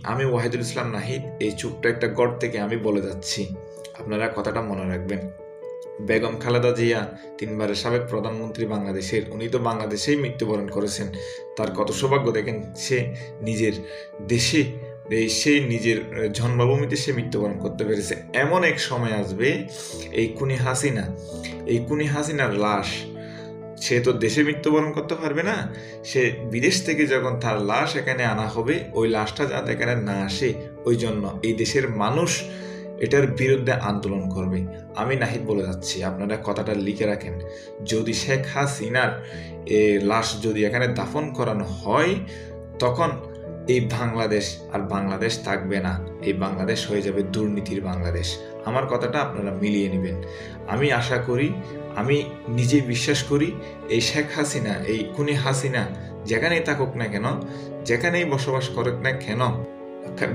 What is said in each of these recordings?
আমি ওয়াহিদুল ইসলাম নাহিদ এই ছোট্ট একটা গড় থেকে আমি বলে যাচ্ছি, আপনারা কথাটা মনে রাখবেন। বেগম খালেদা জিয়া 3বারের সাবেক প্রধানমন্ত্রী বাংলাদেশের, উনি তো বাংলাদেশেই মৃত্যুবরণ করেছেন। তার কত সৌভাগ্য দেখেন, সে নিজের দেশে সে নিজের জন্মভূমিতে সে মৃত্যুবরণ করতে পেরেছে। এমন এক সময় আসবে এই খুনি হাসিনার লাশ, সে তো দেশে মৃত্যুবরণ করতে পারবে না, সে বিদেশ থেকে যখন তার লাশ এখানে আনা হবে, ওই লাশটা যাতে এখানে না আসে, ওই জন্য এই দেশের মানুষ এটার বিরুদ্ধে আন্দোলন করবে। আমি নাহিদ বলে যাচ্ছি, আপনারা কথাটা লিখে রাখেন। যদি শেখ হাসিনার লাশ যদি এখানে দাফন করানো হয়, তখন এই বাংলাদেশ আর বাংলাদেশ থাকবে না, এই বাংলাদেশ হয়ে যাবে দুর্নীতির বাংলাদেশ। আমার কথাটা আপনারা মিলিয়ে নেবেন। আমি আশা করি, আমি নিজে বিশ্বাস করি, এই শেখ হাসিনা, এই খুনি হাসিনা যেখানেই থাকুক না কেন, যেখানেই বসবাস করুক না কেন,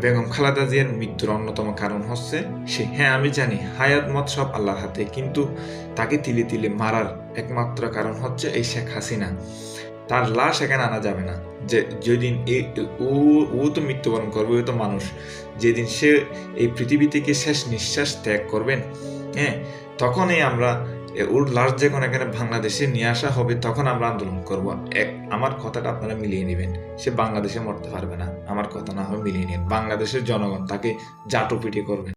বেগম খালেদা জিয়ার মৃত্যুর অন্যতম কারণ হচ্ছে সে, হ্যাঁ আমি জানি হায়াত মত সব আল্লাহর হাতে, কিন্তু তাকে তিলে তিলে মারার একমাত্র কারণ হচ্ছে এই শেখ হাসিনা। তার লাশ এখানে আনা যাবে না। যে যেদিন ও তো মৃত্যুবরণ করবে, ও তো মানুষ, যেদিন সে এই পৃথিবী থেকে শেষ নিঃশ্বাস ত্যাগ করবেন, হ্যাঁ, তখনই আমরা ওর লাশ যখন এখানে বাংলাদেশে নিয়ে আসা হবে, তখন আমরা আন্দোলন করব। আমার কথাটা আপনারা মিলিয়ে নেবেন। সে বাংলাদেশে মরতে পারবে না, আমার কথা না হয় মিলিয়ে নিন। বাংলাদেশের জনগণ তাকে জাটো পিটি করবে।